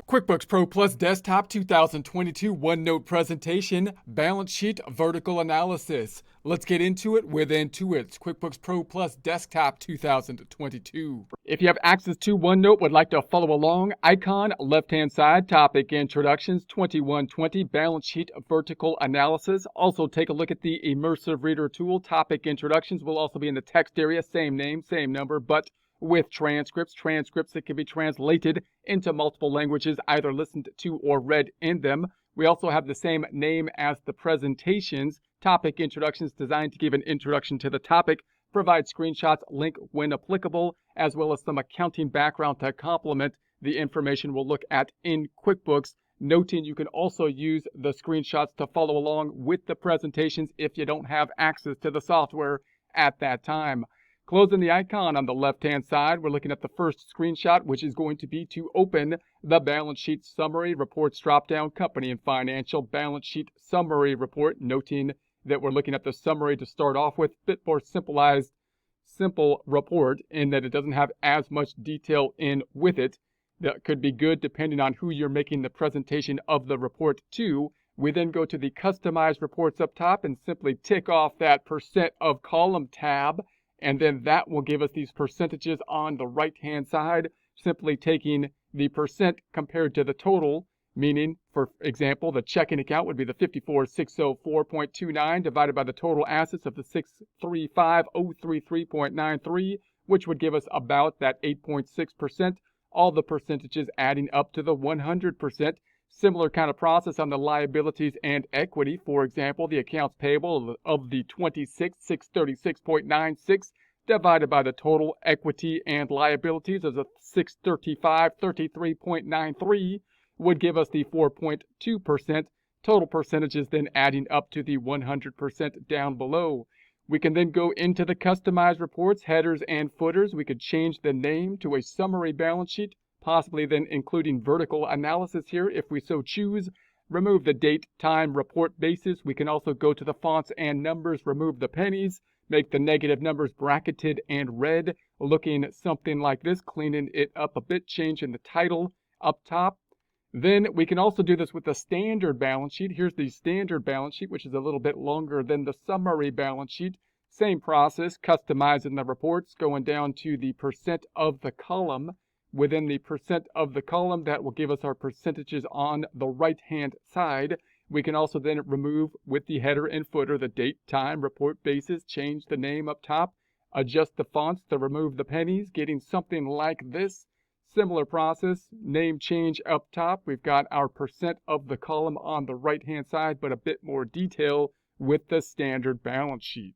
QuickBooks Pro Plus Desktop 2022 OneNote presentation, balance sheet vertical analysis. Let's get into it with Intuit's QuickBooks Pro Plus Desktop 2022. If you have access to OneNote, would like to follow along, icon left-hand side, topic introductions 2120, balance sheet vertical analysis. Also take a look at the immersive reader tool. Topic introductions will also be in the text area, same name, same number, but with transcripts that can be translated into multiple languages, either listened to or read in them. We also have the same name as the presentations. Topic introductions designed to give an introduction to the topic, provide screenshots, link when applicable, as well as some accounting background to complement the information we'll look at in QuickBooks. Noting you can also use the screenshots to follow along with the presentations if you don't have access to the software at that time. Closing the icon on the left-hand side, we're looking at the first screenshot, which is going to be to open the balance sheet summary reports drop-down, company and financial balance sheet summary report, noting that we're looking at the summary to start off with, bit more simple report in that it doesn't have as much detail in with it. That could be good depending on who you're making the presentation of the report to. We then go to the customized reports up top and simply tick off that percent of column tab. And then that will give us these percentages on the right-hand side, simply taking the percent compared to the total, meaning, for example, the checking account would be the 54,604.29 divided by the total assets of the 635,033.93, which would give us about that 8.6%, all the percentages adding up to the 100%. Similar kind of process on the liabilities and equity. For example, the accounts payable of the 26,636.96 divided by the total equity and liabilities of the 635,33.93 would give us the 4.2%. Total percentages then adding up to the 100% down below. We can then go into the customized reports, headers and footers. We could change the name to a summary balance sheet, possibly then including vertical analysis here if we so choose. Remove the date, time, report basis. We can also go to the fonts and numbers, remove the pennies, make the negative numbers bracketed and red, looking something like this, cleaning it up a bit, changing the title up top. Then we can also do this with the standard balance sheet. Here's the standard balance sheet, which is a little bit longer than the summary balance sheet. Same process, customizing the reports, going down to the percent of the column. Within the percent of the column, that will give us our percentages on the right-hand side. We can also then remove with the header and footer the date, time, report basis, change the name up top, adjust the fonts to remove the pennies, getting something like this. Similar process, name change up top. We've got our percent of the column on the right-hand side, but a bit more detail with the standard balance sheet.